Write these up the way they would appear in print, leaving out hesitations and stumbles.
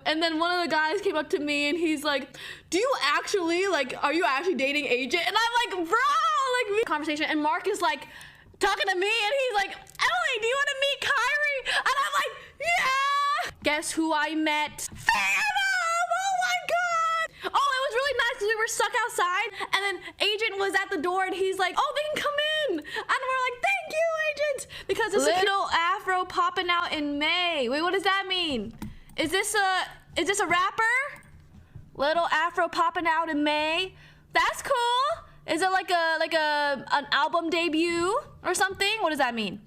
And then one of the guys came up to me and he's like, do you actually, like, are you actually dating Agent? And I'm like, bro, like, conversation. And Mark is like, talking to me and he's like, Emily, do you want to meet Kyrie? And I'm like, yeah! Guess who I met? Phantom! Oh my god! Oh, it was really nice because we were stuck outside and then Agent was at the door and he's like, oh, they can come in. And we're like, thank you, Agent! Because it's a little afro popping out in May. Wait, what does that mean? Is this a rapper? Little afro popping out in May? That's cool! Is it like an album debut or something? What does that mean?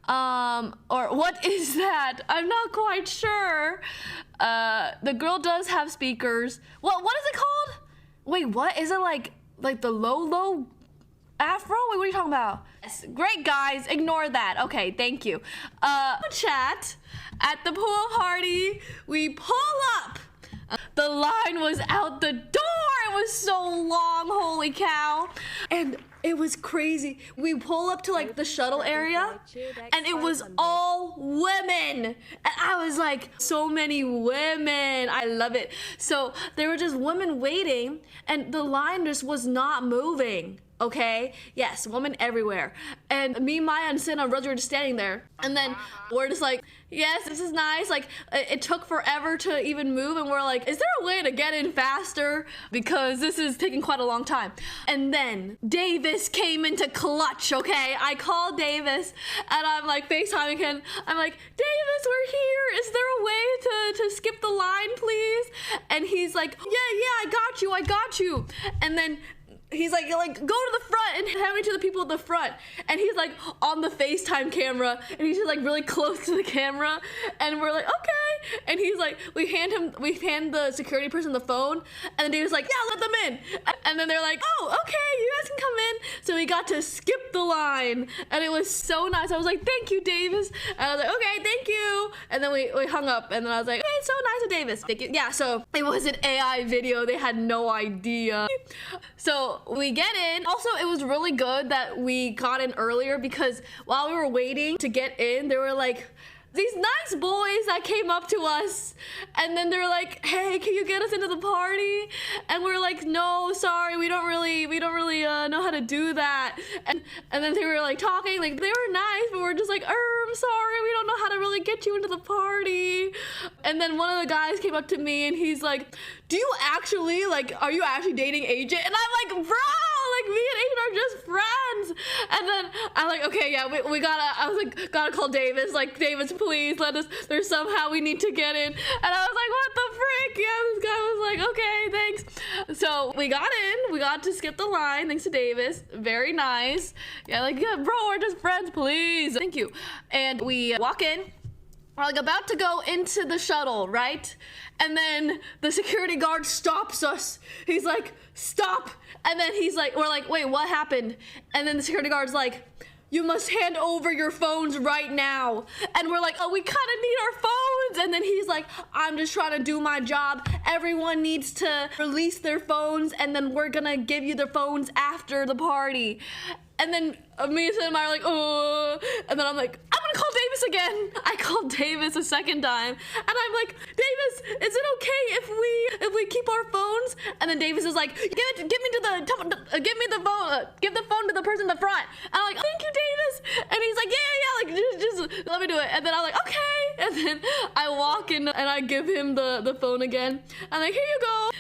Or what is that? I'm not quite sure. The girl does have speakers. What is it called? Wait, what? Is it like the low afro? Wait, what are you talking about? Yes, great guys, ignore that. Okay, thank you. Chat at the pool party, we pull up. The line was out the door. It was so long, holy cow. And it was crazy. We pull up to like the shuttle area and it was all women. And I was like, so many women. I love it. So there were just women waiting and the line just was not moving. Okay, yes, women everywhere. And me, Maya, and Sin and Rosie were just standing there. And then we're just like, yes, this is nice. Like, it took forever to even move. And we're like, is there a way to get in faster? Because this is taking quite a long time. And then Davis came into clutch, okay? I called Davis and I'm like FaceTiming him. I'm like, Davis, we're here. Is there a way to skip the line, please? And he's like, yeah, I got you. And then he's like, go to the front and hand me to the people at the front. And he's like on the FaceTime camera and he's just like really close to the camera. And we're like, okay. And he's like, we hand the security person the phone. And then David's like, yeah, let them in. And then they're like, oh, okay, you guys can come in. So we got to skip the line. And it was so nice. I was like, thank you, Davis. And I was like, okay, thank you. And then we hung up. And then I was like, hey, so nice of Davis. Thank you. Yeah, so it was an AI video. They had no idea. So we get in. Also, it was really good that we got in earlier because while we were waiting to get in, there were like these nice boys that came up to us and then they're like, hey, can you get us into the party? And we're like, no, sorry, we don't really know how to do that. And then they were like talking, like they were nice, but we're just like, I'm sorry, we don't know how to really get you into the party. And then one of the guys came up to me and he's like, do you actually, like, are you actually dating Agent? And I'm like, bro, like me and Agent are just friends. And then I'm like, okay, yeah, we gotta call Davis, like, Davis, please let us, there's somehow we need to get in. And I was like, what the frick? Yeah, this guy was like, okay, thanks. So we got in, we got to skip the line, thanks to Davis. Very nice. Yeah, like, yeah, bro, we're just friends, please. Thank you. And we walk in. We're like about to go into the shuttle, right? And then the security guard stops us. He's like, stop. And then he's like, we're like, wait, what happened? And then the security guard's like, you must hand over your phones right now. And we're like, oh, we kind of need our phones. And then he's like, I'm just trying to do my job. Everyone needs to release their phones and then we're gonna give you their phones after the party. And then me and Maya are like, oh. And then I'm like, I'm gonna call Davis again. I called Davis a second time. And I'm like, Davis, is it okay if we keep our phones? And then Davis is like, give the phone to the person in the front. And I'm like, thank you, Davis. And he's like, yeah, like just let me do it. And then I'm like, okay. And then I walk in and I give him the phone again. I'm like, here you go.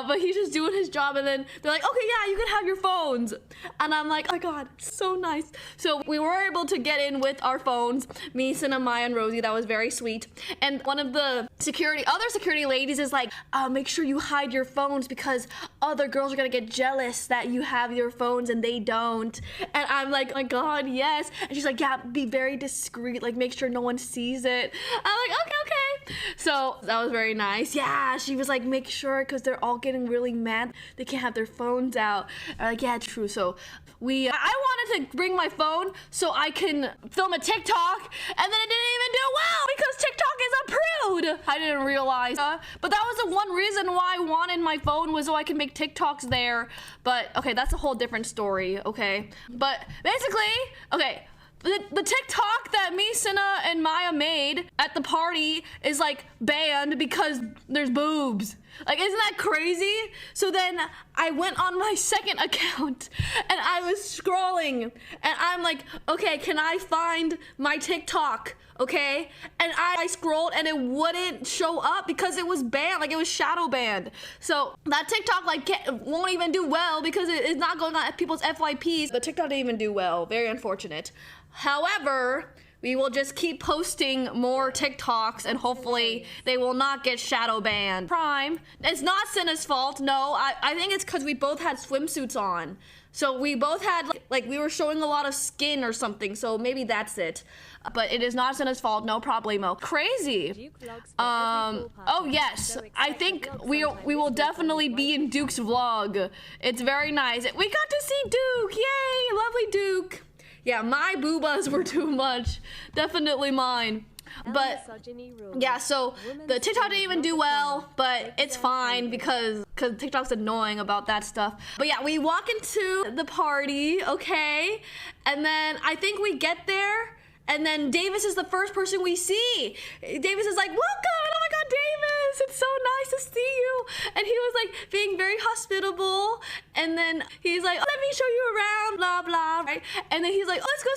But he's just doing his job. And then they're like, okay, yeah, you can have your phones. And I'm like, oh my God, so nice. So we were able to get in with our phones, me, Sina, Maya, and Rosie. That was very sweet. And one of the other security ladies is like, make sure you hide your phones because other girls are gonna get jealous that you have your phones and they don't. And I'm like, oh my God, yes. And she's like, yeah, be very discreet, like make sure no one sees it. I'm like, okay. So that was very nice. Yeah, she was like, make sure, because they're all getting really mad. They can't have their phones out. I'm like, yeah, true. So I wanted to bring my phone so I can film a TikTok, and then it didn't even do well because TikTok is approved. I didn't realize. But that was the one reason why I wanted my phone, was so I can make TikToks there. But okay, that's a whole different story, okay? But basically, okay, the TikTok that me, Cinna, and Maya made at the party is like banned because there's boobs. Like, isn't that crazy? So then I went on my second account and I was scrolling and I'm like, okay, can I find my TikTok? Okay, and I scrolled and it wouldn't show up because it was banned, like it was shadow banned. So that TikTok like won't even do well because it's not going on people's FYPs. The TikTok didn't even do well, very unfortunate. However, we will just keep posting more TikToks and hopefully they will not get shadow banned. Prime, it's not Cinna's fault, no, I think it's because we both had swimsuits on. So we both had, like we were showing a lot of skin or something, so maybe that's it. But it is not Cinna's fault, no problemo. Crazy. Oh yes, I think we will definitely be in Duke's vlog. It's very nice. We got to see Duke, yay, lovely Duke. Yeah, my boobas were too much, definitely mine. But yeah, so the TikTok didn't even do well, but it's fine because TikTok's annoying about that stuff. But yeah, we walk into the party, okay? And then I think we get there and then Davis is the first person we see. Davis is like, welcome, oh my God, Davis, it's so nice to see you. And he was like being very hospitable. And then he's like, oh, let me show you around, blah, blah, right? And then he's like, oh, let's go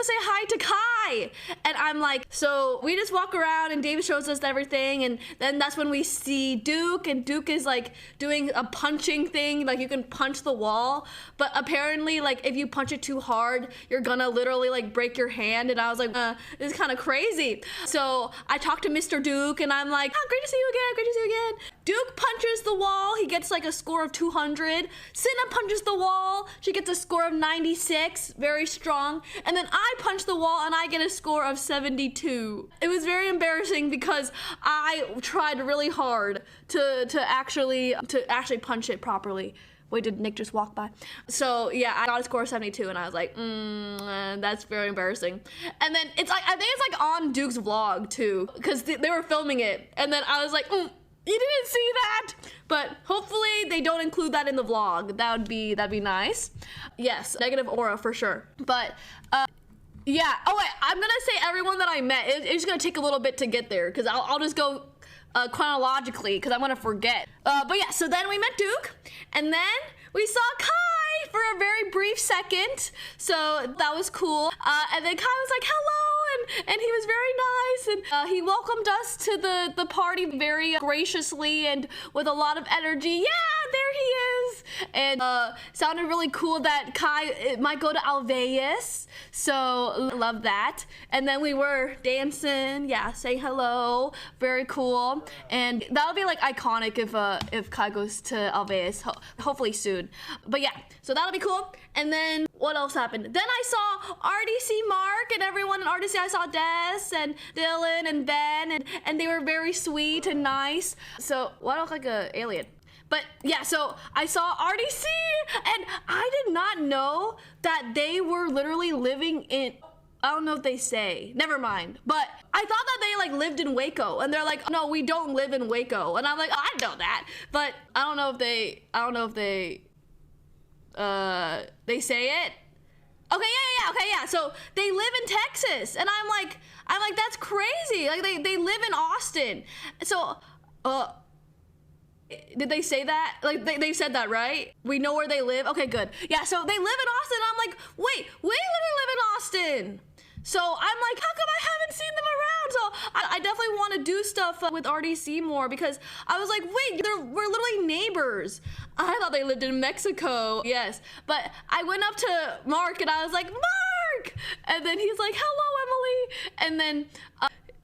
say hi to Kai. And I'm like, so we just walk around and Davis shows us everything. And then that's when we see Duke, and Duke is like doing a punching thing. Like you can punch the wall, but apparently like if you punch it too hard, you're gonna literally like break your hand. And I was like, this is kind of crazy. So I talked to Mr. Duke and I'm like, oh, great to see you again, great to see you again. Duke punches the wall, he gets like a score of 200. Cinna punches the wall, she gets a score of 96, very strong. And then I punch the wall and I get a score of 72. It was very embarrassing because I tried really hard to actually punch it properly. Wait, did Nick just walk by? So yeah, I got a score of 72 and I was like, that's very embarrassing. And then it's like, I think it's like on Duke's vlog too, because they were filming it. And then I was like, you didn't see that? But hopefully they don't include that in the vlog. That'd be nice. Yes, negative aura for sure. But yeah, oh wait, I'm gonna say everyone that I met. It's gonna take a little bit to get there because I'll just go chronologically because I'm gonna forget. But yeah, so then we met Duke, and then we saw Kai for a very brief second, so that was cool. And then Kai was like, hello, and he was very nice, and he welcomed us to the party very graciously and with a lot of energy. Yeah, there he is. And sounded really cool that Kai might go to Alveus, so love that. And then we were dancing, yeah, saying hello, very cool. And that'll be like iconic if Kai goes to Alveus, hopefully soon. But yeah, so that'll be cool. And then what else happened? Then I saw RDC Mark and everyone in RDC. I saw Des and Dylan and Ben, and they were very sweet and nice. So why do I look like an alien? But yeah, so I saw RDC and I did not know that they were literally living in, I don't know if they say, never mind. But I thought that they like lived in Waco, and they're like, no, we don't live in Waco. And I'm like, oh, I know that. But I don't know if they say it. Okay, yeah. So they live in Texas, and I'm like, that's crazy. Like they live in Austin. So, did they say that? Like they said that, right? We know where they live. Okay, good. Yeah, so they live in Austin. I'm like, wait, we literally live in Austin. So I'm like, how come I haven't seen them around? So I definitely want to do stuff with RDC more because I was like, wait, we're literally neighbors. I thought they lived in Mexico. Yes, but I went up to Mark and I was like, Mark! And then he's like, hello, Emily. And then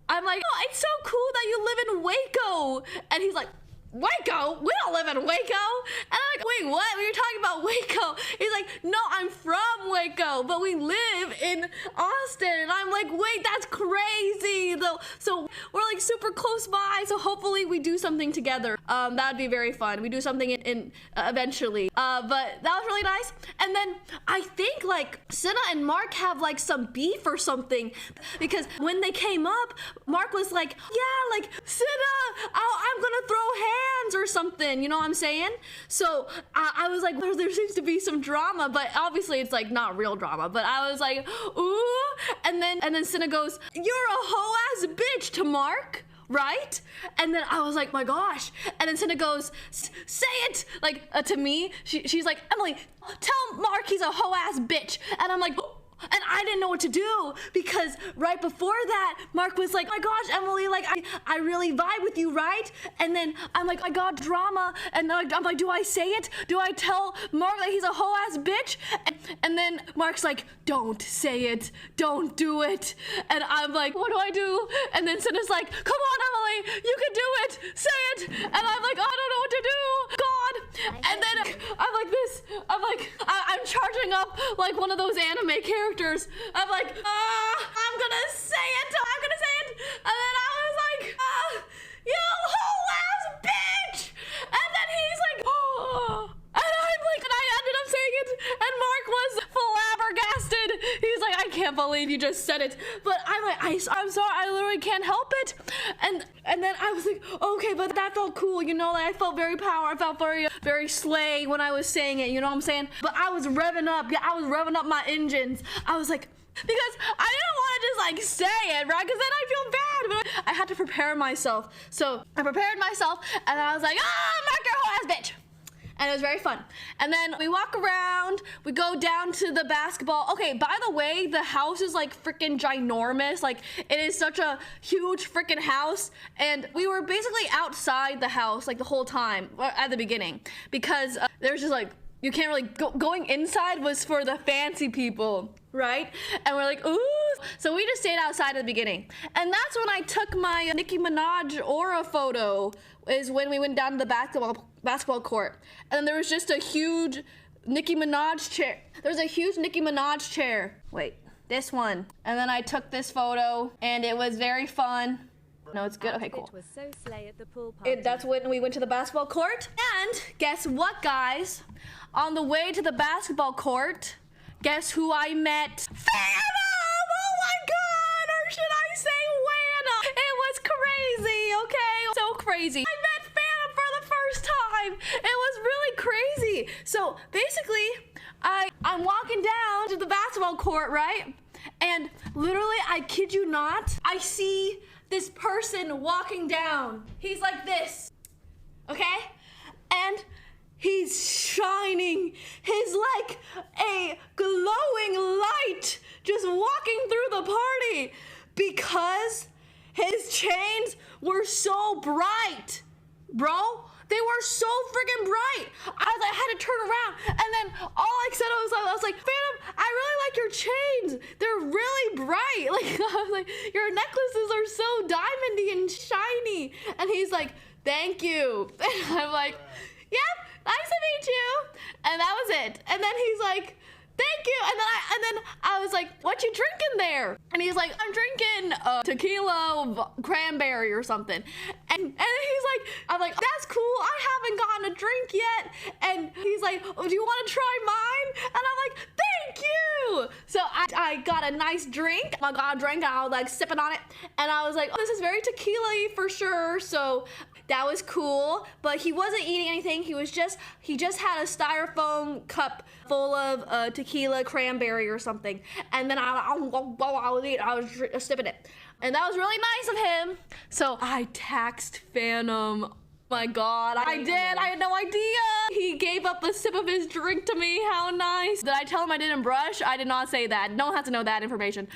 I'm like, oh, it's so cool that you live in Waco. And he's like, Waco? We don't live in Waco. And I'm like, wait, what? We were talking about Waco. He's like, no, I'm from Waco, but we live in Austin. And I'm like, wait, that's crazy. Though, so we're like super close by. So hopefully we do something together. That'd be very fun. We do something in eventually. But that was really nice. And then I think like Cinna and Mark have like some beef or something because when they came up, Mark was like, yeah, like Cinna, I'm gonna throw hands or or something, you know what I'm saying? So I was like, there seems to be some drama, but obviously it's like not real drama, but I was like, ooh, and then Cinna goes, you're a hoe ass bitch to Mark, right? And then I was like, my gosh. And then Cinna goes, say it, like to me. She's like, Emily, tell Mark he's a hoe ass bitch. And I'm like, and I didn't know what to do, because right before that, Mark was like, oh my gosh, Emily, like I really vibe with you, right? And then I'm like, I got drama, and then I'm like, do I say it? Do I tell Mark that he's a hoe ass bitch? And then Mark's like, don't say it, don't do it. And I'm like, what do I do? And then Cinna's like, come on, Emily, you can do it, say it. And I'm like, I don't know what to do, God. And then I'm like this, I'm charging up like one of those anime characters. I'm like, I'm gonna say it. And then I was like, you whole ass bitch. And then he's like, oh. And I'm like, and I ended up saying it. And Mark was flabbergasted. He's like, I can't believe you just said it. But I'm like, I'm sorry, I literally can't help it. And then I was like, okay, but that felt cool, you know, like I felt very power. I felt very slay when I was saying it, you know what I'm saying? But I was revving up. Yeah, I was revving up my engines. I was like, because I didn't want to just like say it, right? Because then I feel bad. But I had to prepare myself. So I prepared myself, and I was like, Mark, you're a whole ass bitch. And it was very fun. And then we walk around, we go down to the basketball. Okay, by the way, the house is like freaking ginormous. Like, it is such a huge freaking house. And we were basically outside the house like the whole time at the beginning, because there's just like, you can't really going inside was for the fancy people, right? And we're like, ooh. So we just stayed outside at the beginning. And that's when I took my Nicki Minaj aura photo, is when we went down to the basketball court. And then there was just a huge Nicki Minaj chair. There's a huge Nicki Minaj chair. Wait, this one. And then I took this photo, and it was very fun. No, it's good. Okay, cool. Was so slay at the pool party. That's when we went to the basketball court. And guess what, guys? On the way to the basketball court, guess who I met? Phantom! Oh my God! Or should I say Wanna? It was crazy, okay? So crazy. I met Phantom for the first time. It was really crazy. So basically, I'm walking down to the basketball court, right? And literally, I kid you not, I see this person walking down. He's like this, okay? And he's shining. He's like a glowing light just walking through the party, because his chains were so bright, bro. They were so freaking bright. I had to turn around, and then all I said I was like, Phantom, I really like your chains. They're really bright. Like, I was like, your necklaces are so diamondy and shiny. And he's like, thank you. And I'm like, yep, nice to meet you. And that was it. And then he's like, thank you. And then I was like, what you drinking there? And he's like, I'm drinking tequila cranberry or something. And he's like, I'm like, that's cool. I haven't gotten a drink yet. And he's like, oh, do you want to try mine? And I'm like, thank you. So I got a nice drink. I got a drink, and I was like sipping on it. And I was like, oh, this is very tequila-y for sure. So that was cool. But he wasn't eating anything. He just had a styrofoam cup full of tequila cranberry or something. And then I was sipping it. And that was really nice of him. So I taxed Phantom. My God, I did. I had no idea. He gave up a sip of his drink to me. How nice. Did I tell him I didn't brush? I did not say that. No one has to know that information.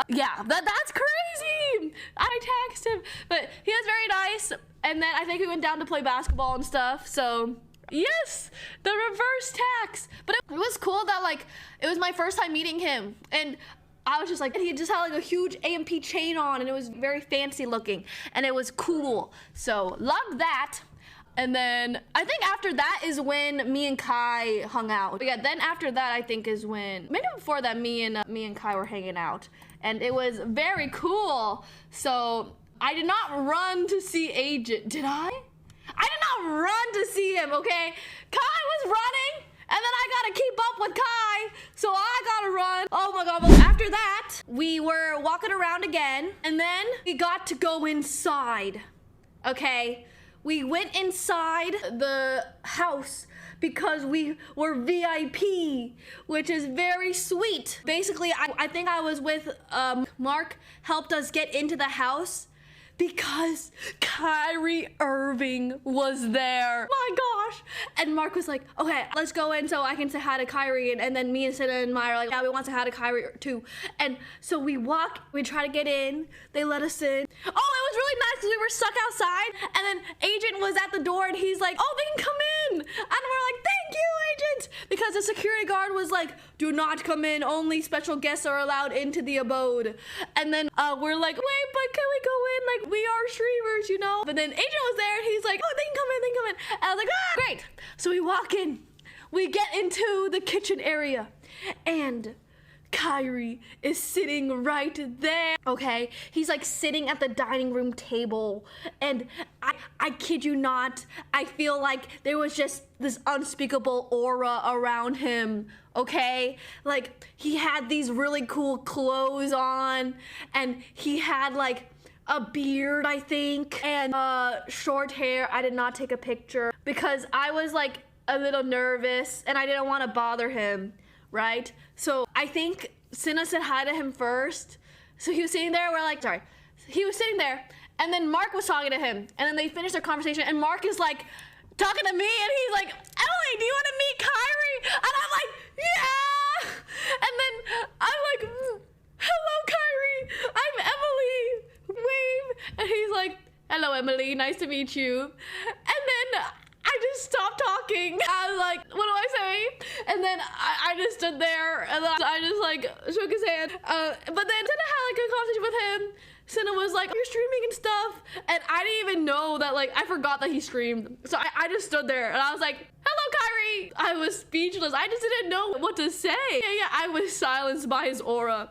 Yeah, that's crazy. I taxed him. But he was very nice. And then I think we went down to play basketball and stuff. So yes, the reverse tax. But it was cool that like, it was my first time meeting him. And I was just like, he just had like a huge AMP chain on, and it was very fancy looking, and it was cool. So loved that. And then I think after that is when me and Kai hung out. But yeah, then after that I think is when, maybe before that, me and Kai were hanging out, and it was very cool. So I did not run to see Agent, did I? I did not run to see him, okay? Kai was running, and then I gotta keep up with Kai, so I gotta run. Oh my God, but after that, we were walking around again, and then we got to go inside, okay? we went inside the house because we were VIP, which is very sweet. Basically, I think I was with Mark helped us get into the house because Kyrie Irving was there. My gosh. And Mark was like, okay, let's go in so I can say hi to Kyrie. And then me and Sina and Maya are like, yeah, we want to say hi to Kyrie too. And so we try to get in. They let us in. Oh, it was really nice because we were stuck outside. And then Agent was at the door and he's like, oh, they can come in. And we're like, thank you, Agent. Because the security guard was like, do not come in. Only special guests are allowed into the abode. And then we're like, wait, but can we go in? Like, we are streamers, you know? But then Agent was there and he's like, oh, they can come in, they can come in. And I was like, ah, great. So we walk in, we get into the kitchen area and Kyrie is sitting right there, okay? He's like sitting at the dining room table and I kid you not, I feel like there was just this unspeakable aura around him, okay? Like he had these really cool clothes on and he had like a beard, I think, and short hair. I did not take a picture because I was like a little nervous and I didn't want to bother him, right? So I think Sina said hi to him first. So he was sitting there, he was sitting there and then Mark was talking to him and then they finished their conversation and Mark is like talking to me and he's like, Emily, do you want to meet Kyrie? And I'm like, yeah! And then I'm like, hello, Kyrie, I'm Emily. Wave. And he's like, hello, Emily, nice to meet you. And then I just stopped talking. I was like, what do I say? And then I just stood there and then I just like shook his hand. But then Sina had like a conversation with him. Sina was like, you're streaming and stuff. And I didn't even know that, like, I forgot that he streamed. So I just stood there and I was like, hello, Kyrie. I was speechless. I just didn't know what to say. Yeah, I was silenced by his aura.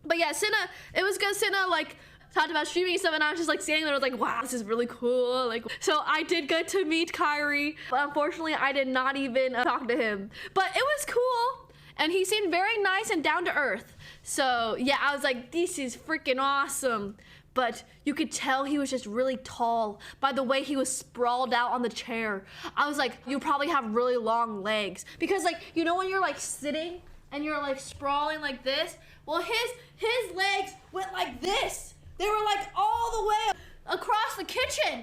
But yeah, Sina, it was good. Sina, like, talked about streaming and stuff and I was just like standing there, I was like, wow, this is really cool. Like, so I did get to meet Kyrie, but unfortunately I did not even talk to him, but it was cool and he seemed very nice and down to earth. So yeah, I was like, this is freaking awesome. But you could tell he was just really tall by the way he was sprawled out on the chair. I was like, you probably have really long legs because, like, you know when you're like sitting and you're like sprawling like this, well his legs went like this. They were like all the way across the kitchen.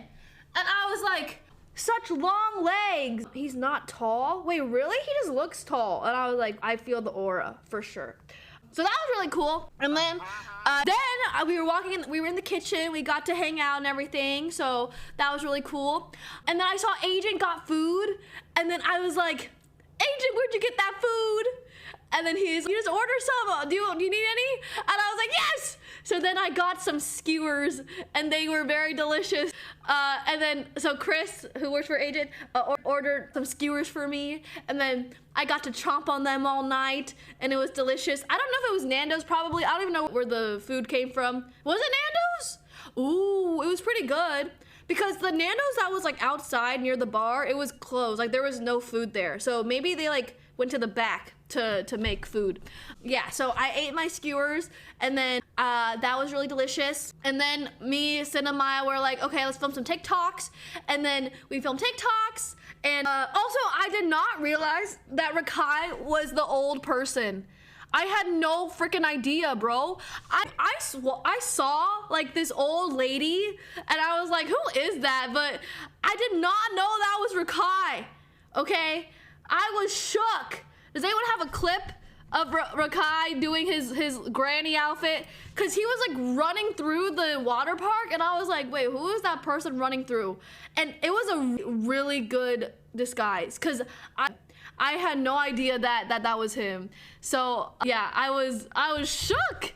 And I was like, such long legs. He's not tall. Wait, really? He just looks tall. And I was like, I feel the aura for sure. So that was really cool. And then we were walking in, we were in the kitchen. We got to hang out and everything. So that was really cool. And then I saw Agent got food. And then I was like, Agent, where'd you get that food? And then you just order some. Do you need any? And I was like, yes! So then I got some skewers and they were very delicious. And then, so Chris, who works for Agent, ordered some skewers for me. And then I got to chomp on them all night and it was delicious. I don't know if it was Nando's probably. I don't even know where the food came from. Was it Nando's? Ooh, it was pretty good. Because the Nando's that was like outside near the bar, it was closed. Like there was no food there. So maybe they like went to the back to make food. Yeah, so I ate my skewers and then that was really delicious. And then me, Sina, and Maya were like, okay, let's film some TikToks. And then we filmed TikToks. And also I did not realize that Rakai was the old person. I had no freaking idea, bro. I saw like this old lady and I was like, who is that? But I did not know that was Rakai, okay? I was shook. Does anyone have a clip of Rakai doing his granny outfit? Cause he was like running through the water park and I was like, wait, who is that person running through? And it was a really good disguise cause I had no idea that was him. So yeah, I was shook.